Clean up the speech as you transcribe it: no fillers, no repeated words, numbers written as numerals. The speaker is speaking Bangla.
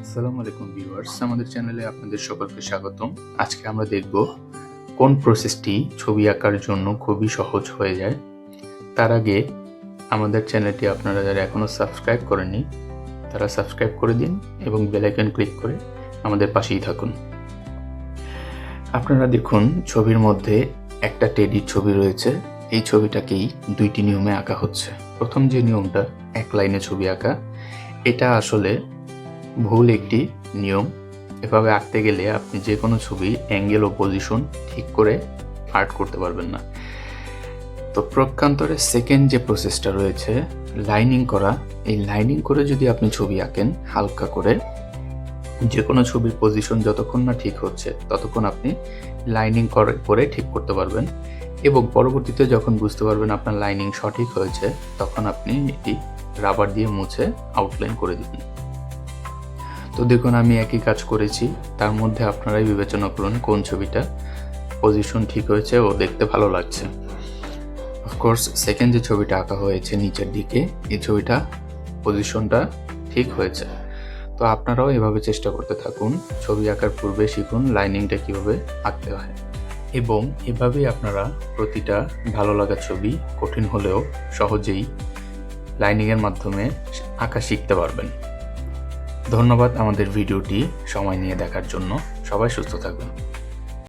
আসসালামু আলাইকুম ভিউয়ার্স, আমাদের চ্যানেলে আপনাদের সকলকে স্বাগতম। আজকে আমরা দেখব কোন প্রসেসটি ছবি আঁকার জন্য খুবই সহজ হয়ে যায়। তার আগে আমাদের চ্যানেলটি আপনারা যারা এখনও সাবস্ক্রাইব করেননি তারা সাবস্ক্রাইব করে দিন এবং বেল আইকন ক্লিক করে আমাদের পাশেই থাকুন। আপনারা দেখুন, ছবির মধ্যে একটা টেডির ছবি রয়েছে। এই ছবিটাকেই দুইটি নিয়মে আঁকা হচ্ছে। প্রথম যে নিয়মটা এক লাইনে ছবি আঁকা, এটা আসলে ভুল একটি নিয়ম। এভাবে আঁকতে গেলে আপনি যে কোনো ছবি অ্যাঙ্গেল ও পজিশন ঠিক করে আর্ট করতে পারবেন না। তো প্রকান্তরে সেকেন্ড যে প্রসেসটা রয়েছে লাইনিং করা, এই লাইনিং করে যদি আপনি ছবি আঁকেন হালকা করে, যে কোনো ছবির পজিশন যতক্ষণ না ঠিক হচ্ছে ততক্ষণ আপনি লাইনিং করে ঠিক করতে পারবেন এবং পরবর্তীতে যখন বুঝতে পারবেন আপনার লাইনিং সঠিক হয়েছে তখন আপনি এটি রাবার দিয়ে মুছে আউটলাইন করে দিবেন। তো দেখুন, আমি একই কাজ করেছি, তার মধ্যে আপনারাই বিবেচনা করুন কোন ছবিটা পজিশন ঠিক হয়েছে ও দেখতে ভালো লাগছে। অফকোর্স সেকেন্ড যে ছবিটা আঁকা হয়েছে নিচের দিকে, এই ছবিটা পজিশনটা ঠিক হয়েছে। তো আপনারাও এভাবে চেষ্টা করতে থাকুন, ছবি আঁকার পূর্বে শিখুন লাইনিংটা কীভাবে আঁকতে হয় এবং এভাবেই আপনারা প্রতিটা ভালো লাগা ছবি কঠিন হলেও সহজেই লাইনিংয়ের মাধ্যমে আঁকা শিখতে পারবেন। ধন্যবাদ আমাদের ভিডিওটি সময় নিয়ে দেখার জন্য। সবাই সুস্থ থাকবেন।